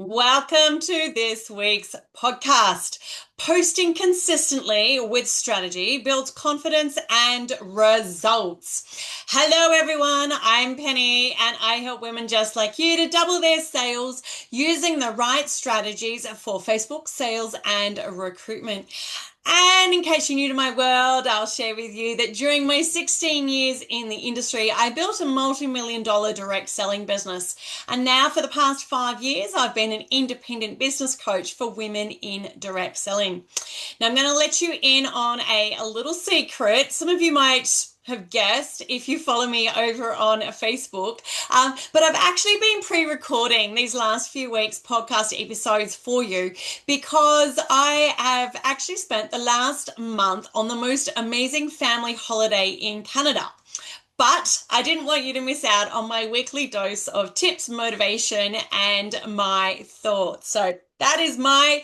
Welcome to this week's podcast. Posting consistently with strategy builds confidence and results. Hello, everyone. I'm Penny, and I help women just like you to double their sales using the right strategies for Facebook sales and recruitment. And in case you're new to my world, I'll share with you that during my 16 years in the industry, I built a multi-million-dollar direct selling business. And now for the past 5 years, I've been an independent business coach for women in direct selling. Now I'm going to let you in on a little secret. Some of you might have guessed if you follow me over on Facebook. But I've actually been pre-recording these last few weeks podcast episodes for you because I have actually spent the last month on the most amazing family holiday in Canada. But I didn't want you to miss out on my weekly dose of tips, motivation, and my thoughts. So that is my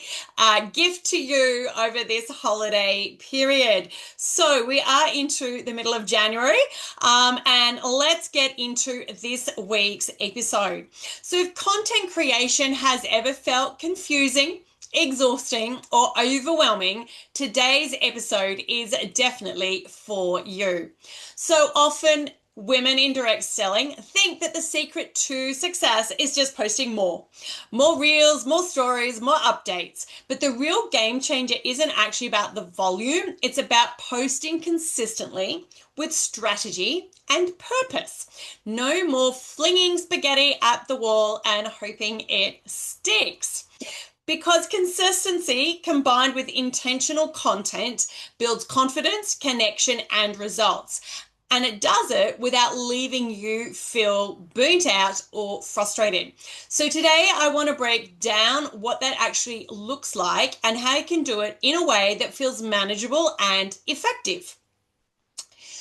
gift to you over this holiday period. So we are into the middle of January, and let's get into this week's episode. So if content creation has ever felt confusing, exhausting, or overwhelming, today's episode is definitely for you. So often, women in direct selling think that the secret to success is just posting more reels, more stories, more updates. But the real game changer isn't actually about the volume. It's about posting consistently with strategy and purpose. No more flinging spaghetti at the wall and hoping it sticks. Because consistency combined with intentional content builds confidence, connection, and results. And it does it without leaving you feel burnt out or frustrated. So today I want to break down what that actually looks like and how you can do it in a way that feels manageable and effective.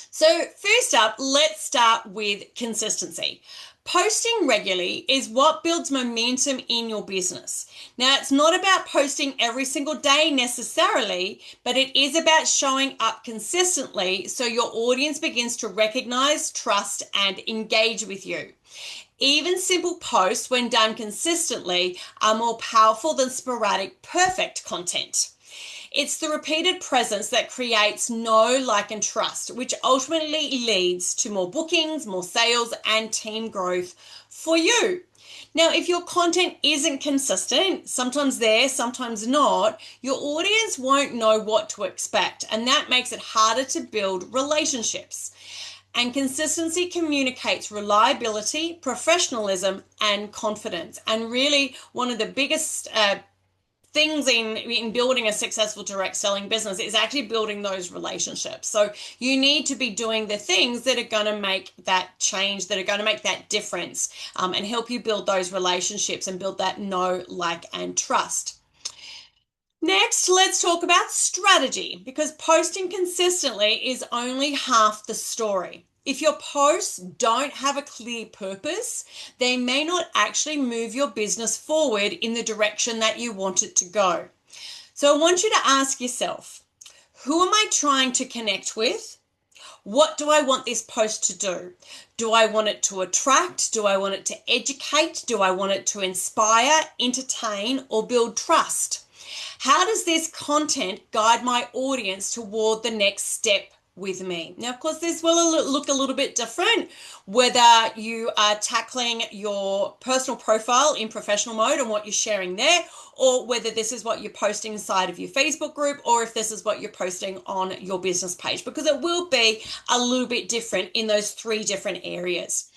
So first up, let's start with consistency. Posting regularly is what builds momentum in your business. Now, it's not about posting every single day necessarily, but it is about showing up consistently so your audience begins to recognize, trust, and engage with you. Even simple posts, when done consistently, are more powerful than sporadic, perfect content. It's the repeated presence that creates know, like, and trust, which ultimately leads to more bookings, more sales, and team growth for you. Now, if your content isn't consistent, sometimes there, sometimes not, your audience won't know what to expect, and that makes it harder to build relationships. And consistency communicates reliability, professionalism, and confidence. And really, one of the biggest things in building a successful direct selling business is actually building those relationships. So you need to be doing the things that are going to make that change, that are going to make that difference, and help you build those relationships and build that know, like, and trust. Next, let's talk about strategy, because posting consistently is only half the story. If your posts don't have a clear purpose, they may not actually move your business forward in the direction that you want it to go. So I want you to ask yourself, who am I trying to connect with? What do I want this post to do? Do I want it to attract? Do I want it to educate? Do I want it to inspire, entertain, or build trust? How does this content guide my audience toward the next step with me? Now, of course, this will look a little bit different whether you are tackling your personal profile in professional mode and what you're sharing there, or whether this is what you're posting inside of your Facebook group, or if this is what you're posting on your business page, because it will be a little bit different in those three different areas.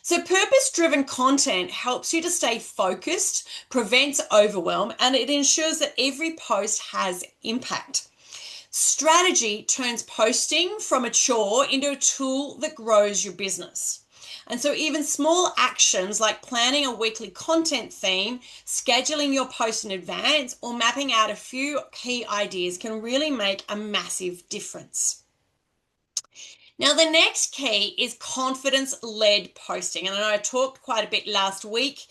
So purpose-driven content helps you to stay focused, prevents overwhelm, and it ensures that every post has impact. Strategy turns posting from a chore into a tool that grows your business. And so even small actions like planning a weekly content theme, scheduling your post in advance, or mapping out a few key ideas can really make a massive difference. Now, the next key is confidence-led posting. And I know I talked quite a bit last week,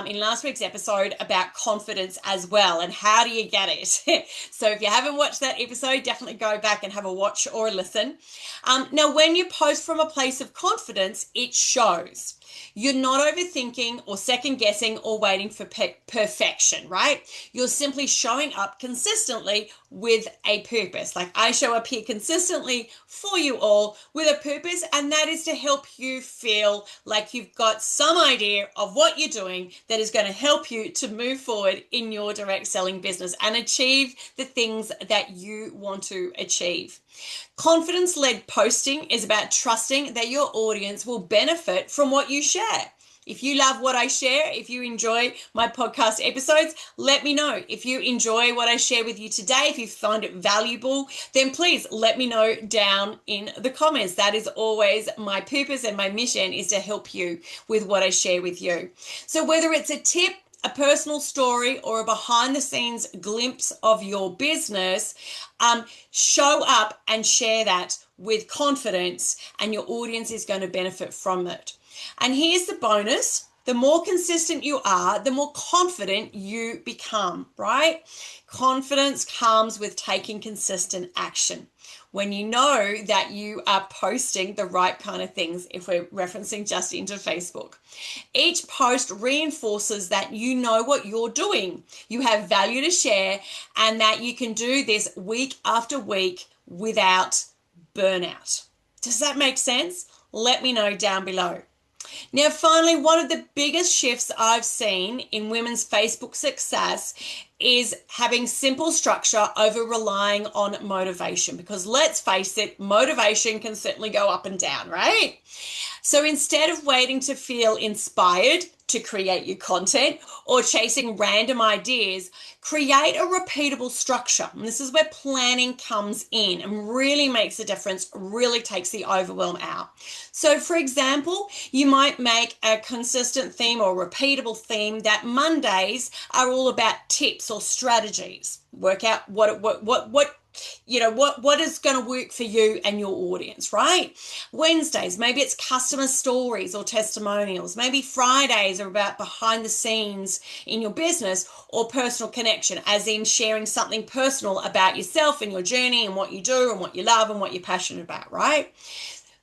in last week's episode, about confidence as well. And how do you get it? So if you haven't watched that episode, definitely go back and have a watch or a listen. Now, when you post from a place of confidence, it shows. You're not overthinking or second guessing or waiting for perfection, right? You're simply showing up consistently with a purpose. Like I show up here consistently for you all with a purpose, and that is to help you feel like you've got some idea of what you're doing that is going to help you to move forward in your direct selling business and achieve the things that you want to achieve. Confidence-led posting is about trusting that your audience will benefit from what you share. If you love what I share, if you enjoy my podcast episodes, let me know. If you enjoy what I share with you today, if you find it valuable, then please let me know down in the comments. That is always my purpose, and my mission is to help you with what I share with you. So whether it's a tip, a personal story, or a behind the scenes glimpse of your business, show up and share that with confidence, and your audience is going to benefit from it. And here's the bonus. The more consistent you are, the more confident you become, right? Confidence comes with taking consistent action. When you know that you are posting the right kind of things, if we're referencing just into Facebook. Each post reinforces that you know what you're doing. You have value to share, and that you can do this week after week without burnout. Does that make sense? Let me know down below. Now, finally, one of the biggest shifts I've seen in women's Facebook success is having simple structure over relying on motivation, because let's face it, motivation can certainly go up and down, right? So instead of waiting to feel inspired to create your content or chasing random ideas, create a repeatable structure. And this is where planning comes in and really makes a difference, really takes the overwhelm out. So for example, you might make a consistent theme or repeatable theme that Mondays are all about tips or strategies. Work out what is going to work for you and your audience, right? Wednesdays, maybe it's customer stories or testimonials. Maybe Fridays are about behind the scenes in your business or personal connection, as in sharing something personal about yourself and your journey and what you do and what you love and what you're passionate about, right?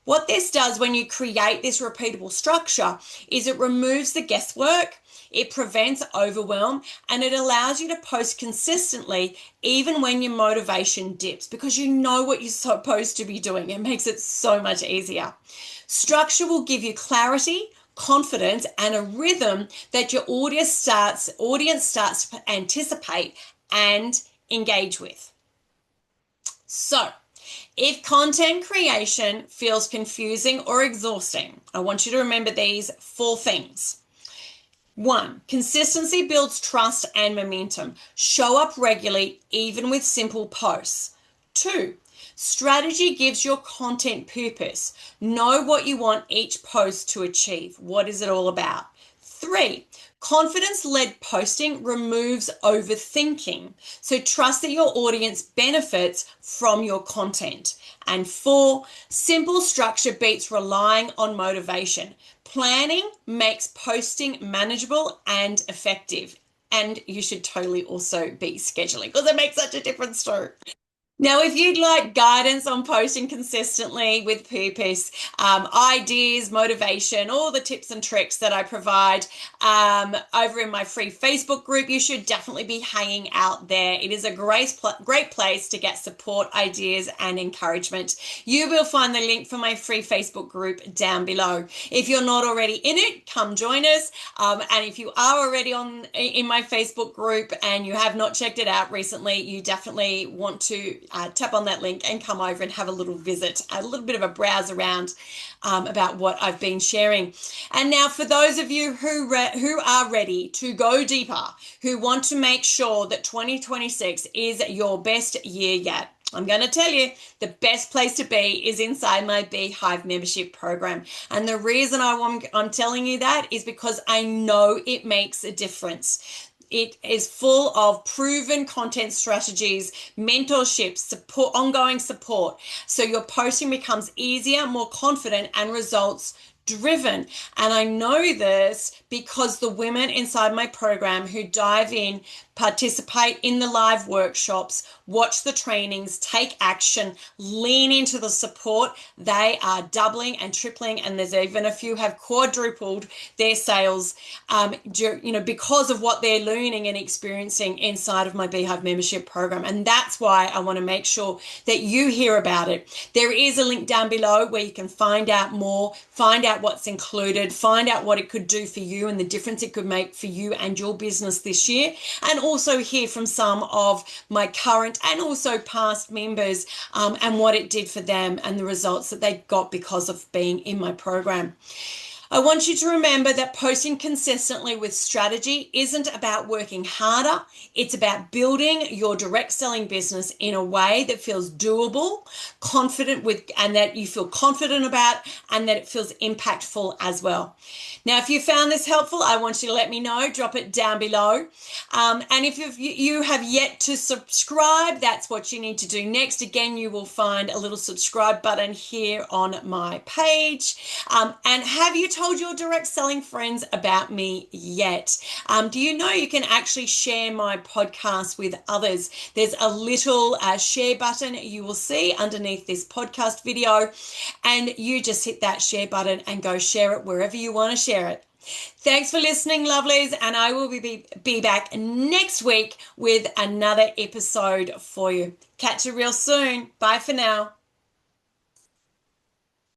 What this does when you create this repeatable structure is it removes the guesswork, it prevents overwhelm, and it allows you to post consistently even when your motivation dips, because you know what you're supposed to be doing. It makes it so much easier. Structure will give you clarity, confidence, and a rhythm that your audience starts to anticipate and engage with. So, if content creation feels confusing or exhausting, I want you to remember these 4 things. 1, consistency builds trust and momentum. Show up regularly, even with simple posts. 2, strategy gives your content purpose. Know what you want each post to achieve. What is it all about? 3, confidence-led posting removes overthinking. So trust that your audience benefits from your content. And 4, simple structure beats relying on motivation. Planning makes posting manageable and effective. And you should totally also be scheduling, because it makes such a difference too. Now, if you'd like guidance on posting consistently with purpose, ideas, motivation, all the tips and tricks that I provide over in my free Facebook group, you should definitely be hanging out there. It is a great place to get support, ideas, and encouragement. You will find the link for my free Facebook group down below. If you're not already in it, come join us. And if you are already in my Facebook group and you have not checked it out recently, you definitely want to tap on that link and come over and have a little visit, a little bit of a browse around about what I've been sharing. And now for those of you who are ready to go deeper, who want to make sure that 2026 is your best year yet, I'm going to tell you, the best place to be is inside my Beehive membership program. And the reason I'm telling you that is because I know it makes a difference. It is full of proven content strategies, mentorship, support, ongoing support. So your posting becomes easier, more confident, and results driven. And I know this because the women inside my program who dive in, participate in the live workshops, watch the trainings, take action, lean into the support, they are doubling and tripling, and there's even a few have quadrupled their sales, because of what they're learning and experiencing inside of my Beehive membership program. And that's why I want to make sure that you hear about it. There is a link down below where you can find out more, find out what's included, find out what it could do for you and the difference it could make for you and your business this year, and also hear from some of my current and also past members, and what it did for them and the results that they got because of being in my program. I want you to remember that posting consistently with strategy isn't about working harder. It's about building your direct selling business in a way that feels doable, confident with, and that you feel confident about, and that it feels impactful as well. Now, if you found this helpful, I want you to let me know. Drop it down below. And if you have yet to subscribe, that's what you need to do next. Again, you will find a little subscribe button here on my page. And have you told your direct selling friends about me yet? Do you know you can actually share my podcast with others? There's a little share button you will see underneath this podcast video, and you just hit that share button and go share it wherever you want to share it. Thanks for listening, lovelies, and I will be back next week with another episode for you. Catch you real soon. Bye for now.